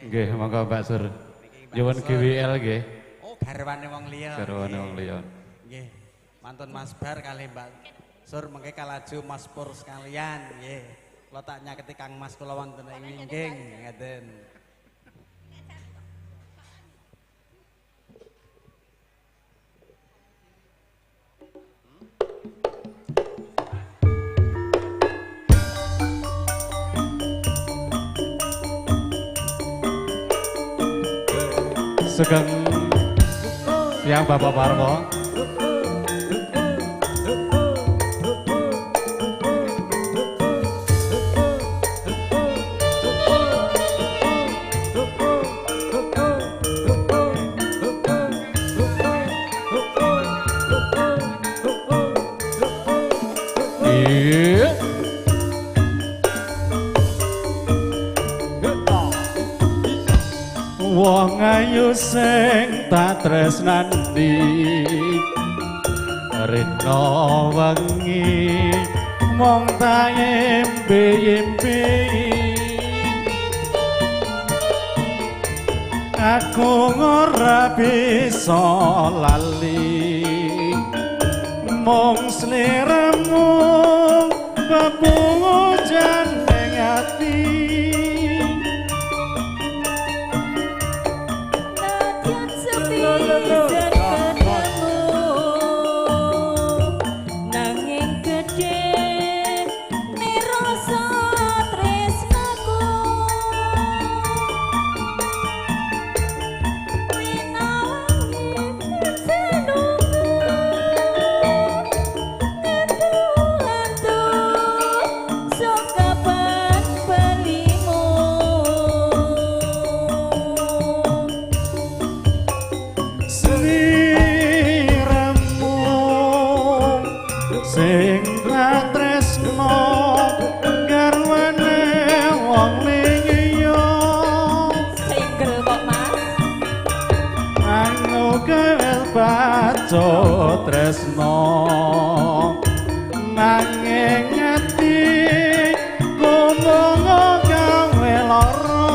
Nggih, monggo Mbak Sur. Nyuwun GWL nggih. Oh, garwane wong liya. Garwane wong liya. Nggih. Mantun Mas Bar kali Mbak Sur mengke kalaju Mas Pur sekalian nggih. Kula tak nyaketi Kang Mas kula wonten ing nggih ngeten. Sugeng yang Bapak Parmo. Wong ayu sing tak tresnani rena wengi mong tak impi-impi aku ora bisa lali mong sliramu bepujan ning ati sing tresno garwane wong liya single kok Mas anu gawe baca tresno nanging ati ngomong gawe lara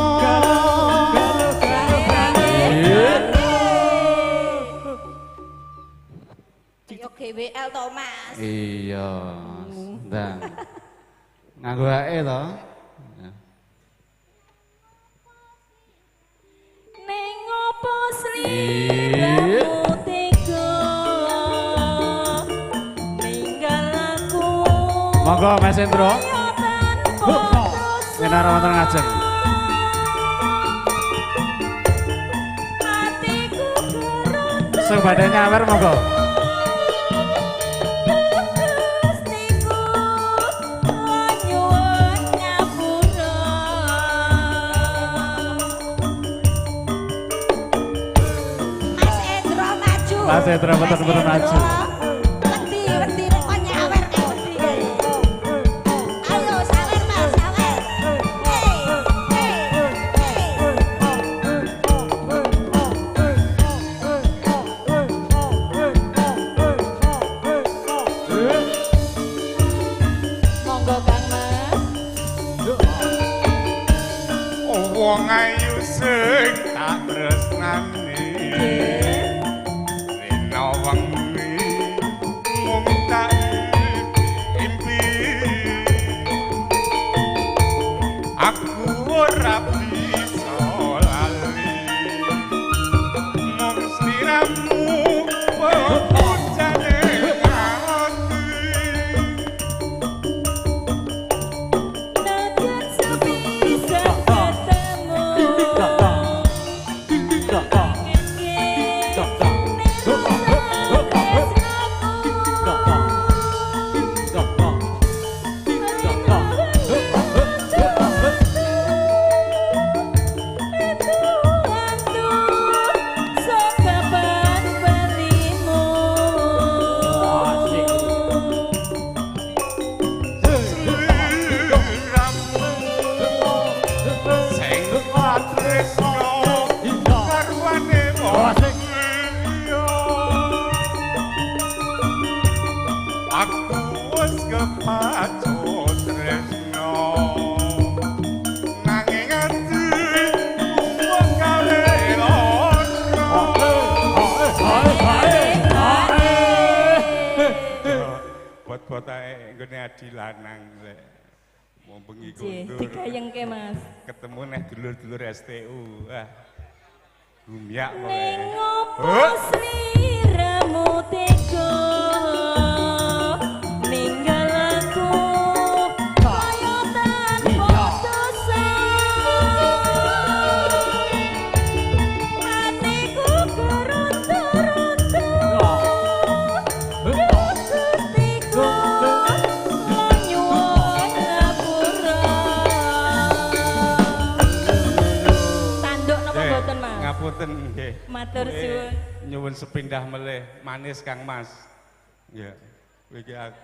GWL to Mas. Iya, ndang. Nganggo ae to. Ning opo sliramu tega ninggal aku. Monggo Mas Endro. Minar wonten ngajeng. Atiku gerut. Sing badhe nyawer monggo. Mas Endro betul-betul maju. Wedi kok nyawer wedi. Ayo sawer Mas, sawer. Monggo Kang Mas. Wong ayu sing tak tresnani wengi mung tak impi aku ora bisa lali mung sliramu bojane ati Nadyan sepisah ketemu. nenggone adi lanang lek. Mau bengi Nggih, kundur. digayengke Mas. Ketemu neh dulur-dulur STU. Ah. Gumyak Ning kowe. opo Oh. sliramu tega ninggal aku kaya tanpa dosa. Hatiku geruntu-runtu Gustiku lan nyuwun ngapura. Tanduk napa Eh, mboten Mas? Ngapunten nggih. Matur Kowe suwun. Nyuwun sepindah melih manis Kang Mas. Ya. Iki aku